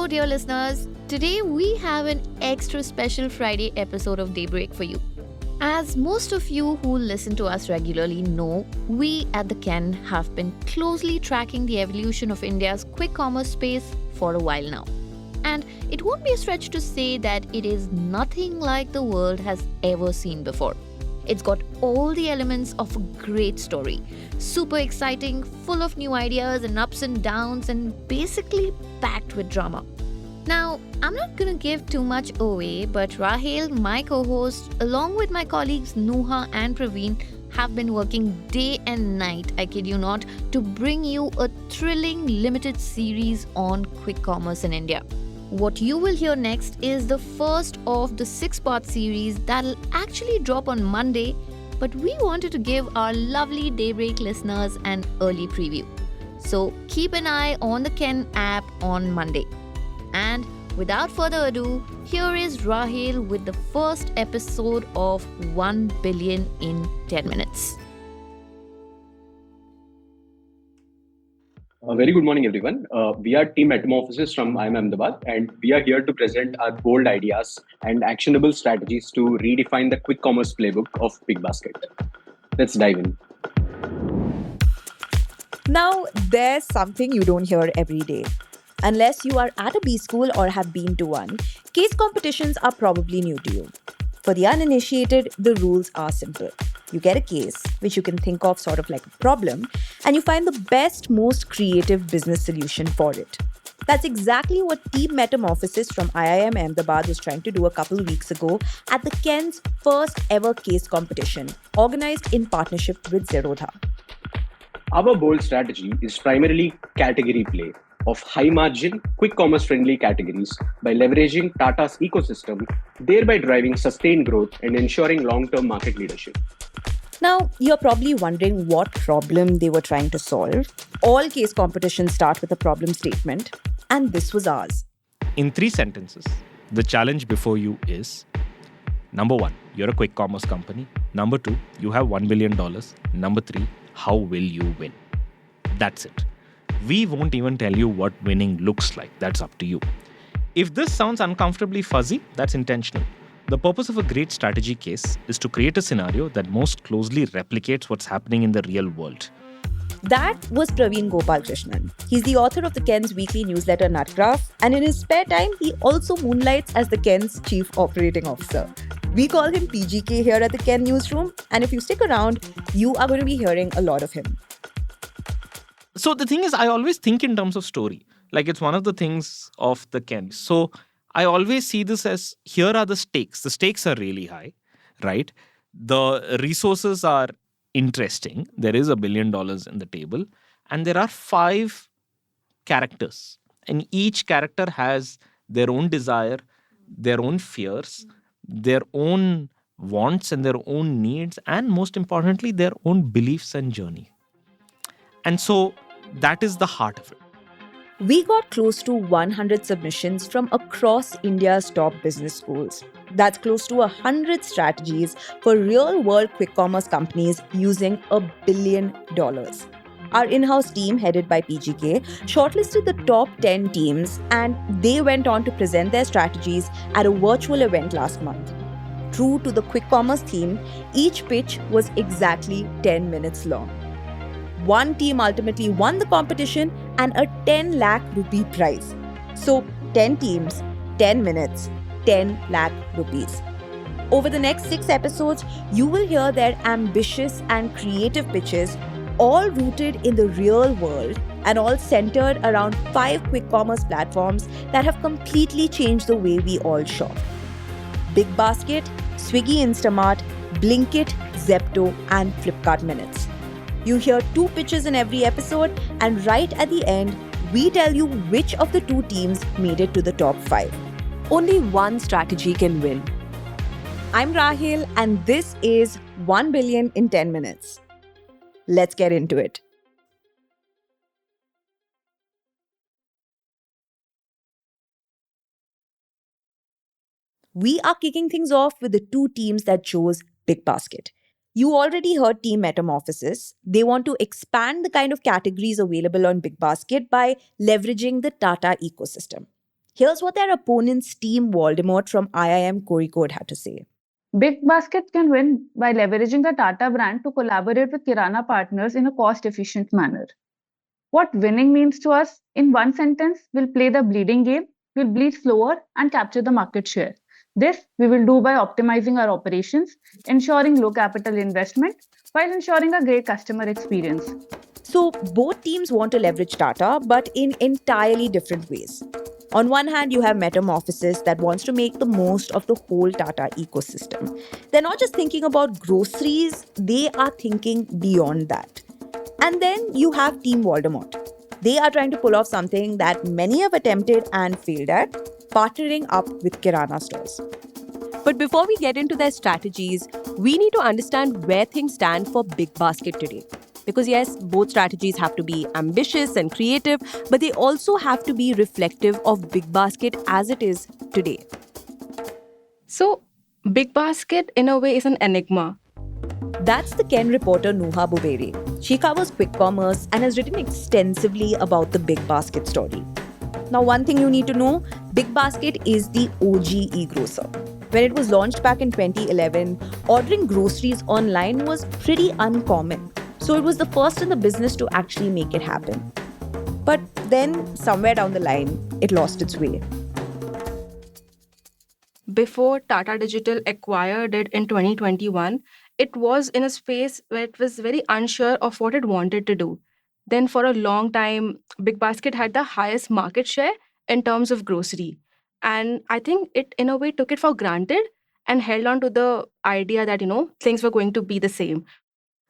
Hello, dear listeners. Today we have an extra special Friday episode of Daybreak for you. As most of you who listen to us regularly know, we at the Ken have been closely tracking the evolution of India's quick commerce space for a while now. And it won't be a stretch to say that it is nothing like the world has ever seen before. It's got all the elements of a great story. Super exciting, full of new ideas and ups and downs, and basically packed with drama. Now, I'm not gonna give too much away, but Rahel, my co host, along with my colleagues Nuha and Praveen, have been working day and night, I kid you not, to bring you a thrilling limited series on quick commerce in India. What you will hear next is the first of the 6-part series that'll actually drop on Monday, but we wanted to give our lovely Daybreak listeners an early preview. So keep an eye on the Ken app on Monday. And without further ado, here is Rahel with the first episode of 1 billion in 10 minutes. A very good morning, everyone. We are Team Metamorphosis from IIM Ahmedabad, and we are here to present our bold ideas and actionable strategies to redefine the quick commerce playbook of Big Basket. Let's dive in. Now, there's something you don't hear every day. Unless you are at a B school or have been to one, case competitions are probably new to you. For the uninitiated, the rules are simple. You get a case, which you can think of sort of like a problem, and you find the best, most creative business solution for it. That's exactly what Team Metamorphosis from IIM Ahmedabad was trying to do a couple of weeks ago at the Ken's first ever case competition, organized in partnership with Zerodha. Our bold strategy is primarily category play of high-margin, quick commerce-friendly categories by leveraging Tata's ecosystem, thereby driving sustained growth and ensuring long-term market leadership. Now, you're probably wondering what problem they were trying to solve. All case competitions start with a problem statement, and this was ours. In 3 sentences, the challenge before you is: number 1, you're a quick commerce company. Number 2, you have $1 billion. Number 3, how will you win? That's it. We won't even tell you what winning looks like. That's up to you. If this sounds uncomfortably fuzzy, that's intentional. The purpose of a great strategy case is to create a scenario that most closely replicates what's happening in the real world. That was Praveen Gopalkrishnan. He's the author of the Ken's weekly newsletter Nutgraph, and in his spare time, he also moonlights as the Ken's chief operating officer. We call him PGK here at the Ken newsroom, and if you stick around, you are going to be hearing a lot of him. So the thing is, I always think in terms of story. Like, it's one of the things of the Ken. So I always see this as, here are the stakes. The stakes are really high, right? The resources are interesting. There is $1 billion in the table. And there are 5 characters. And each character has their own desire, their own fears, their own wants and their own needs, and most importantly, their own beliefs and journey. And so that is the heart of it. We got close to 100 submissions from across India's top business schools. That's close to 100 strategies for real-world quick commerce companies using $1 billion. Our in-house team, headed by PGK, shortlisted the top 10 teams, and they went on to present their strategies at a virtual event last month. True to the quick commerce theme, each pitch was exactly 10 minutes long. One team ultimately won the competition and a 10 lakh rupee prize. So 10 teams, 10 minutes, 10 lakh rupees. Over the next 6 episodes, you will hear their ambitious and creative pitches, all rooted in the real world and all centered around 5 quick commerce platforms that have completely changed the way we all shop. Big Basket, Swiggy Instamart, Blinkit, Zepto, and Flipkart Minutes. You hear 2 pitches in every episode, and right at the end, we tell you which of the 2 teams made it to the top 5. Only one strategy can win. I'm Rahel, and this is 1 billion in 10 minutes. Let's get into it. We are kicking things off with the 2 teams that chose Big Basket. You already heard Team Metamorphosis. They want to expand the kind of categories available on Big Basket by leveraging the Tata ecosystem. Here's what their opponents, Team Voldemort from IIM Kozhikode, had to say. Big Basket can win by leveraging the Tata brand to collaborate with Kirana partners in a cost efficient manner. What winning means to us in one sentence: we'll play the bleeding game, we'll bleed slower and capture the market share. This we will do by optimizing our operations, ensuring low capital investment while ensuring a great customer experience. So, both teams want to leverage Tata, but in entirely different ways. On one hand, you have Metamorphosis that wants to make the most of the whole Tata ecosystem. They're not just thinking about groceries, they are thinking beyond that. And then you have Team Voldemort. They are trying to pull off something that many have attempted and failed at, partnering up with Kirana stores. But before we get into their strategies, we need to understand where things stand for Big Basket today. Because yes, both strategies have to be ambitious and creative, but they also have to be reflective of Big Basket as it is today. So, Big Basket in a way is an enigma. That's the Ken reporter Nuha Buberi. She covers quick commerce and has written extensively about the Big Basket story. Now, one thing you need to know, Big Basket is the OG e-grocer. When it was launched back in 2011, ordering groceries online was pretty uncommon. So it was the first in the business to actually make it happen. But then, somewhere down the line, it lost its way. Before Tata Digital acquired it in 2021, it was in a space where it was very unsure of what it wanted to do. Then, for a long time, Big Basket had the highest market share in terms of grocery. And I think it, in a way, took it for granted and held on to the idea that, things were going to be the same.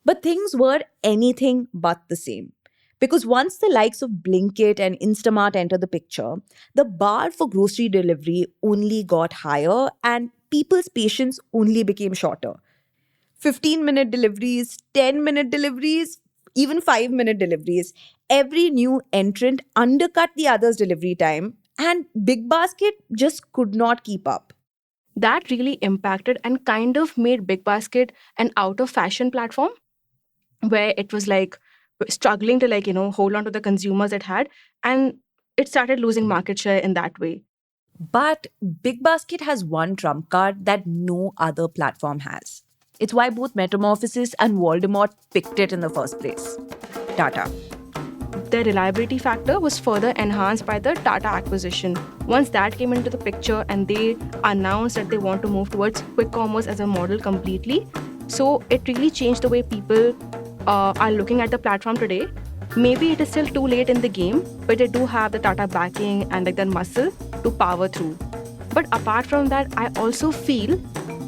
But things were anything but the same. Because once the likes of Blinkit and Instamart entered the picture, the bar for grocery delivery only got higher and people's patience only became shorter. 15-minute deliveries, 10-minute deliveries, even 5-minute deliveries. Every new entrant undercut the other's delivery time, and Big Basket just could not keep up. That really impacted and kind of made Big Basket an out of fashion platform where it was like struggling to hold on to the consumers it had, and it started losing market share in that way. But Big Basket has one trump card that no other platform has. It's why both Metamorphosis and Voldemort picked it in the first place. Tata. The reliability factor was further enhanced by the Tata acquisition. Once that came into the picture and they announced that they want to move towards quick commerce as a model completely, so it really changed the way people are looking at the platform today. Maybe it is still too late in the game, but they do have the Tata backing and that muscle to power through. But apart from that, I also feel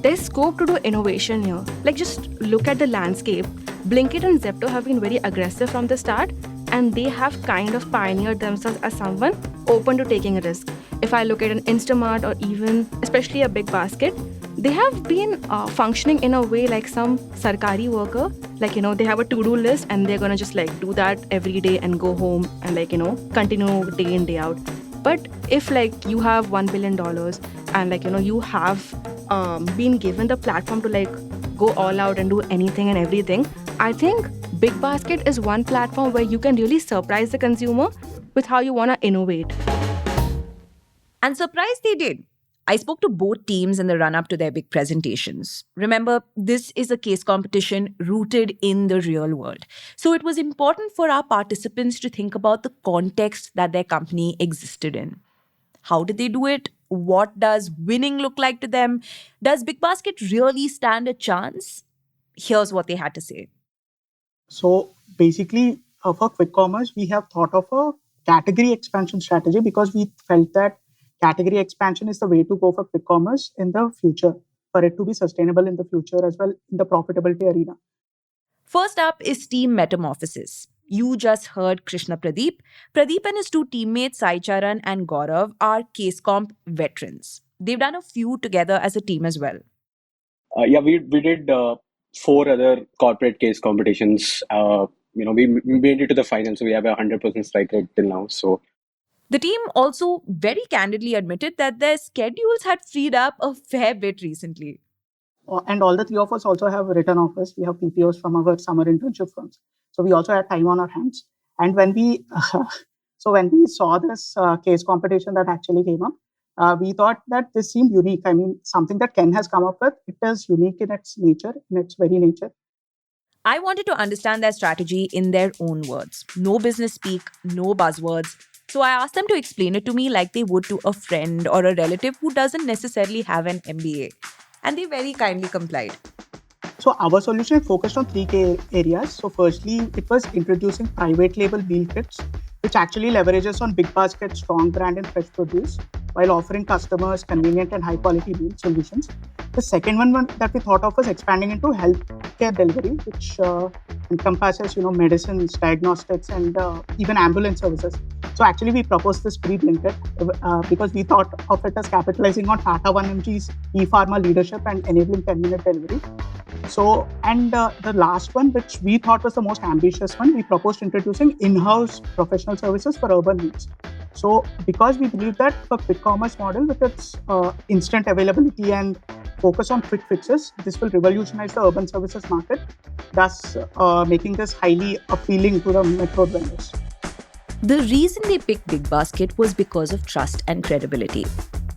there's scope to do innovation here. Just look at the landscape. Blinkit and Zepto have been very aggressive from the start, and they have kind of pioneered themselves as someone open to taking a risk. If I look at an Instamart or even especially a Big Basket, they have been functioning in a way like some sarkari worker. They have a to-do list and they're gonna just do that every day and go home and continue day in, day out. But if you have $1 billion and you have been given the platform to go all out and do anything and everything, I think Big Basket is one platform where you can really surprise the consumer with how you want to innovate. And surprise they did. I spoke to both teams in the run-up to their big presentations. Remember, this is a case competition rooted in the real world. So it was important for our participants to think about the context that their company existed in. How did they do it? What does winning look like to them? Does Big Basket really stand a chance? Here's what they had to say. So basically, for quick commerce, we have thought of a category expansion strategy because we felt that category expansion is the way to go for quick commerce in the future, for it to be sustainable in the future as well in the profitability arena. First up is Team Metamorphosis. You just heard Krishna Pradeep. Pradeep and his two teammates, Sai Charan and Gaurav, are case comp veterans. They've done a few together as a team as well. We did 4 other corporate case competitions. We made it to the final, so we have a 100% strike rate till now. So the team also very candidly admitted that their schedules had freed up a fair bit recently. And all the 3 of us also have written offers. We have PPOs from our summer internship firms. So we also had time on our hands. And when we So when we saw this case competition that actually came up, we thought that this seemed unique. I mean, something that Ken has come up with, it is unique in its nature, in its very nature. I wanted to understand their strategy in their own words. No business speak, no buzzwords. So I asked them to explain it to me like they would to a friend or a relative who doesn't necessarily have an MBA. And they very kindly complied. So our solution focused on three key areas. So firstly, it was introducing private label meal kits, which actually leverages on Big Basket's strong brand in fresh produce while offering customers convenient and high quality meal solutions. The second one that we thought of was expanding into healthcare delivery, which encompasses, medicines, diagnostics, and even ambulance services. So actually, we proposed this pre-blinket because we thought of it as capitalizing on Tata 1mg's e-pharma leadership and enabling 10-minute delivery. So, and the last one, which we thought was the most ambitious one, we proposed introducing in-house professional services for urban needs. So, because we believe that the quick commerce model with its instant availability and focus on quick fixes, this will revolutionize the urban services market, thus making this highly appealing to the metro vendors. The reason they picked Big Basket was because of trust and credibility.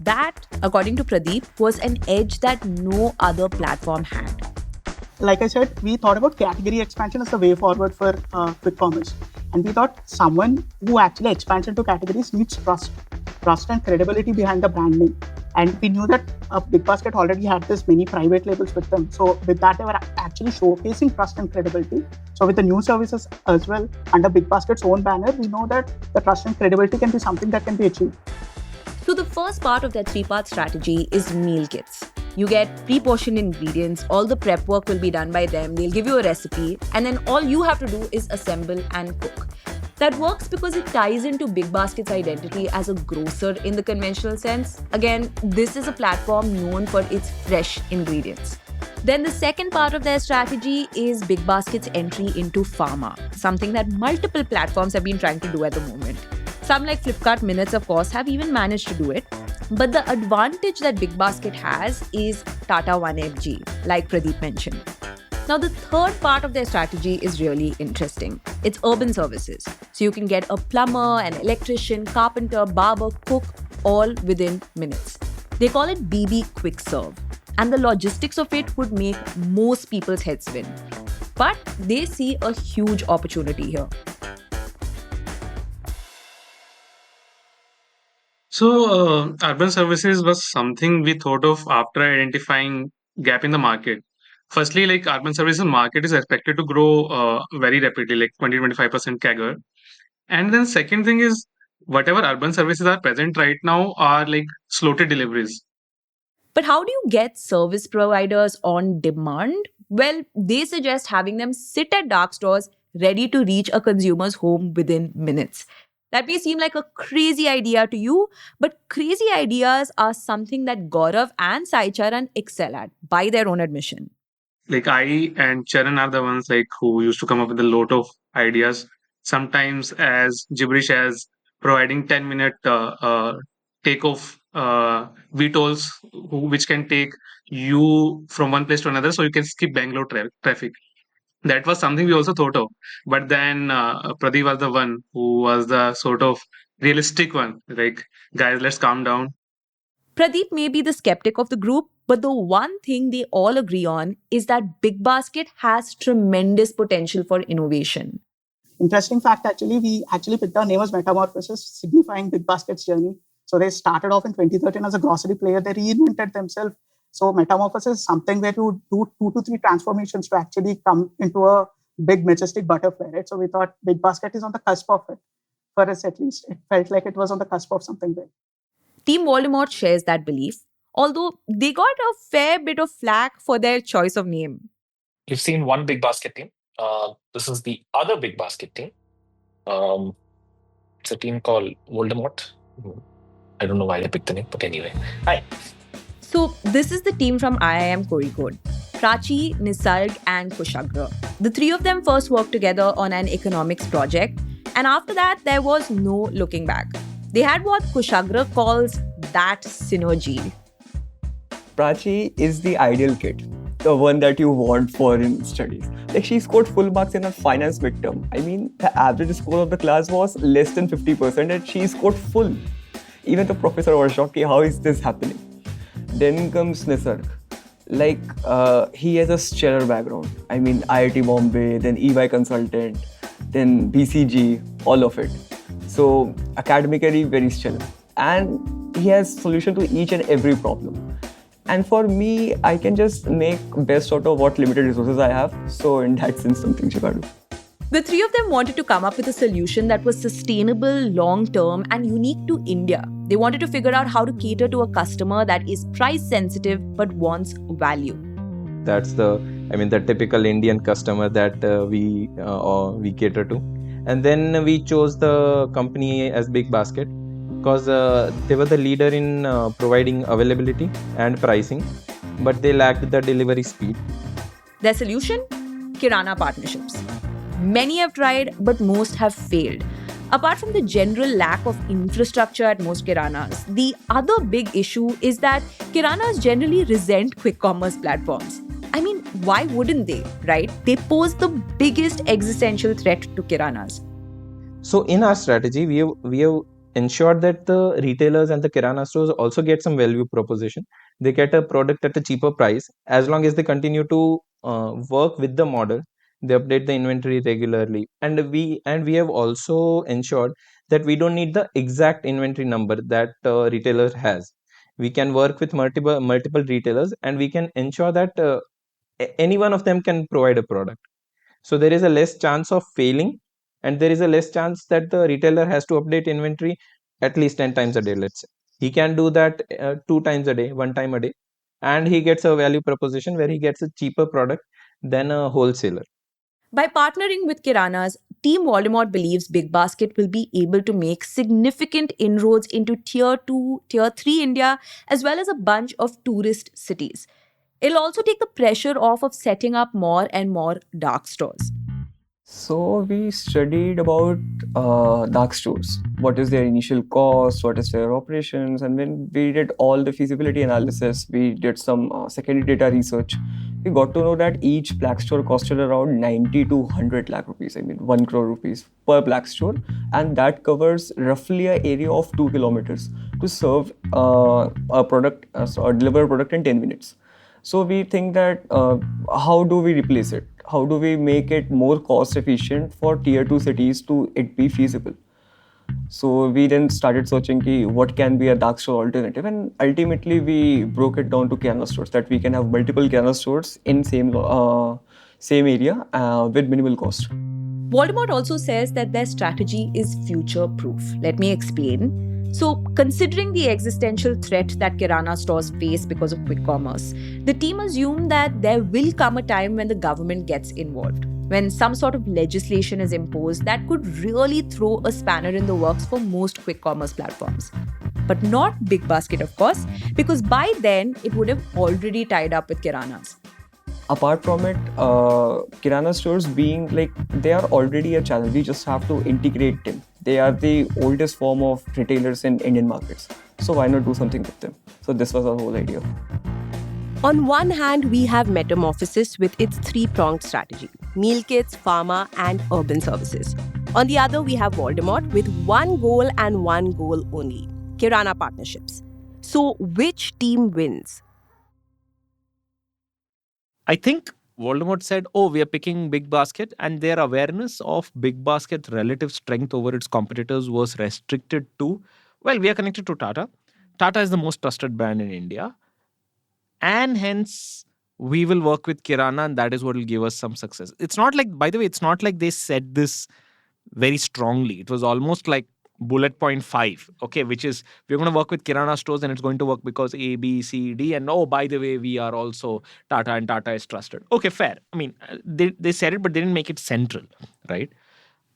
That, according to Pradeep, was an edge that no other platform had. Like I said, we thought about category expansion as the way forward for quick commerce. And we thought someone who actually expands into categories needs trust and credibility behind the brand name. And we knew that Big Basket already had this many private labels with them. So with that, they were actually showcasing trust and credibility. So with the new services as well, under Big Basket's own banner, we know that the trust and credibility can be something that can be achieved. So the first part of their three-part strategy is meal kits. You get pre-portioned ingredients, all the prep work will be done by them, they'll give you a recipe, and then all you have to do is assemble and cook. That works because it ties into Big Basket's identity as a grocer in the conventional sense. Again, this is a platform known for its fresh ingredients. Then the second part of their strategy is Big Basket's entry into pharma, something that multiple platforms have been trying to do at the moment. Some like Flipkart Minutes, of course, have even managed to do it. But the advantage that Big Basket has is Tata 1mg, like Pradeep mentioned. Now, the third part of their strategy is really interesting. It's urban services. So you can get a plumber, an electrician, carpenter, barber, cook, all within minutes. They call it BB Quick Serve. And the logistics of it would make most people's heads spin. But they see a huge opportunity here. So, urban services was something we thought of after identifying gap in the market. Firstly, like urban services market is expected to grow very rapidly, like 20-25% CAGR. And then second thing is whatever urban services are present right now are like slotted deliveries. But how do you get service providers on demand? Well, they suggest having them sit at dark stores ready to reach a consumer's home within minutes. That may seem like a crazy idea to you, but crazy ideas are something that Gaurav and Sai Charan excel at by their own admission. Like I and Charan are the ones like who used to come up with a lot of ideas, sometimes as gibberish as providing 10-minute takeoff VTOLs which can take you from one place to another so you can skip Bangalore traffic. That was something we also thought of. But then Pradeep was the one who was the sort of realistic one. Like, guys, let's calm down. Pradeep may be the skeptic of the group, but the one thing they all agree on is that Big Basket has tremendous potential for innovation. Interesting fact, actually, we actually picked our name as Metamorphosis, signifying Big Basket's journey. So they started off in 2013 as a grocery player. They reinvented themselves. So Metamorphosis is something where you do 2 to 3 transformations to actually come into a big, majestic butterfly, right? So we thought Big Basket is on the cusp of it. For us, at least, it felt like it was on the cusp of something big. Team Voldemort shares that belief, although they got a fair bit of flack for their choice of name. You've seen one Big Basket team. This is the other Big Basket team. It's a team called Voldemort. I don't know why they picked the name, but anyway. Hi. So this is the team from IIM Kozhikode. Prachi, Nisarg and Kushagra. The three of them first worked together on an economics project, and after that there was no looking back. They had what Kushagra calls that synergy. Prachi is the ideal kid. the one that you want for in studies. Like she scored full marks in her finance midterm. I mean, the average score of the class was less than 50% and she scored full. Even the professor was shocked, how is this happening? Then comes Nisarg. Like, he has a stellar background. I mean, IIT Bombay, then EY consultant, then BCG, all of it. So, academically, very stellar. And he has solution to each and every problem. And for me, I can just make best out of what limited resources I have. So, in that sense, something you gotta do. The three of them wanted to come up with a solution that was sustainable, long-term, and unique to India. They wanted to figure out how to cater to a customer that is price sensitive but wants value. That's the typical Indian customer that we cater to. And then we chose the company as Big Basket because they were the leader in providing availability and pricing, but they lacked the delivery speed. Their solution? Kirana partnerships. Many have tried, but most have failed. Apart from the general lack of infrastructure at most kiranas, the other big issue is that kiranas generally resent quick commerce platforms. I mean, why wouldn't they, right? They pose the biggest existential threat to kiranas. So in our strategy, we have ensured that the retailers and the kirana stores also get some value proposition. They get a product at a cheaper price as long as they continue to work with the model. They update the inventory regularly, and we have also ensured that we don't need the exact inventory number that retailer has. We can work with multiple retailers, and we can ensure that any one of them can provide a product. So there is a less chance of failing, and there is a less chance that the retailer has to update inventory at least 10 times a day. Let's say he can do that 2 times a day, 1 time a day, and he gets a value proposition where he gets a cheaper product than a wholesaler. By partnering with Kiranas, Team Voldemort believes Big Basket will be able to make significant inroads into Tier 2, Tier 3 India, as well as a bunch of tourist cities. It'll also take the pressure off of setting up more and more dark stores. So we studied about dark stores. What is their initial cost? What is their operations? And when we did all the feasibility analysis, we did some secondary data research. We got to know that each black store costed around 90 to 100 lakh rupees. I mean, 1 crore rupees per black store, and that covers roughly an area of 2 kilometers to serve a product or deliver a product in 10 minutes. So we think that how do we replace it? How do we make it more cost efficient for tier 2 cities to it be feasible? So we then started searching what can be a dark store alternative, and ultimately we broke it down to kirana stores, that we can have multiple kirana stores in same area with minimal cost. Voldemort also says that their strategy is future-proof. Let me explain. So, considering the existential threat that kirana stores face because of quick commerce, the team assumed that there will come a time when the government gets involved, when some sort of legislation is imposed that could really throw a spanner in the works for most quick commerce platforms. But not Big Basket, of course, because by then it would have already tied up with kiranas. Apart from it, kirana stores being like, they are already a challenge. We just have to integrate them. They are the oldest form of retailers in Indian markets. So why not do something with them? So this was our whole idea. On one hand, we have Metamorphosis with its three-pronged strategy: meal kits, pharma, and urban services. On the other, we have Voldemort with one goal and one goal only: Kirana partnerships. So which team wins? I think Voldemort said, we are picking Big Basket, and their awareness of Big Basket's relative strength over its competitors was restricted to, we are connected to Tata. Tata is the most trusted brand in India. And hence, we will work with Kirana, and that is what will give us some success. It's not like, by the way, it's not like they said this very strongly. It was almost like bullet point 5, okay, which is we're going to work with Kirana stores and it's going to work because A, B, C, D, and by the way, we are also Tata and Tata is trusted. Okay, fair. I mean, they said it, but they didn't make it central, right?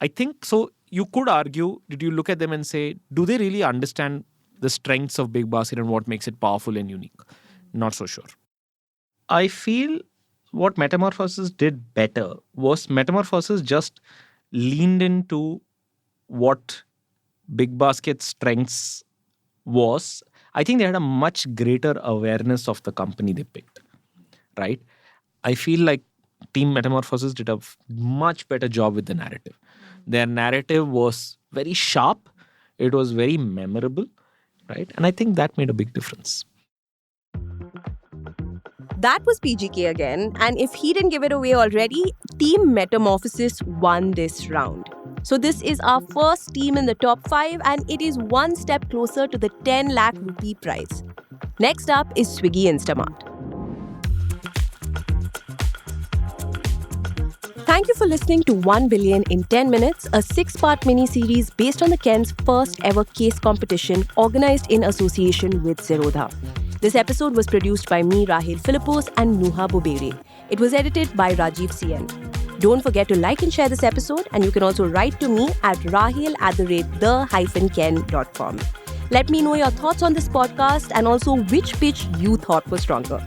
I think so. You could argue, did you look at them and say, do they really understand the strengths of Big Basket and what makes it powerful and unique? Not so sure. I feel what Metamorphosis did better was Metamorphosis just leaned into what Big Basket's strengths was. I think they had a much greater awareness of the company they picked, right? I feel like Team Metamorphosis did a much better job with the narrative. Their narrative was very sharp, it was very memorable, right? And I think that made a big difference. That was PGK again, and if he didn't give it away already, Team Metamorphosis won this round. So this is our first team in the top 5, and it is one step closer to the 10 lakh rupee prize. Next up is Swiggy Instamart. Thank you for listening to 1 Billion in 10 Minutes, a 6-part mini-series based on the Ken's first ever case competition organized in association with Zerodha. This episode was produced by me, Rahel Philippos, and Nuha Bobere. It was edited by Rajiv CN. Don't forget to like and share this episode, and you can also write to me at rahel@the-ken.com. Let me know your thoughts on this podcast and also which pitch you thought was stronger.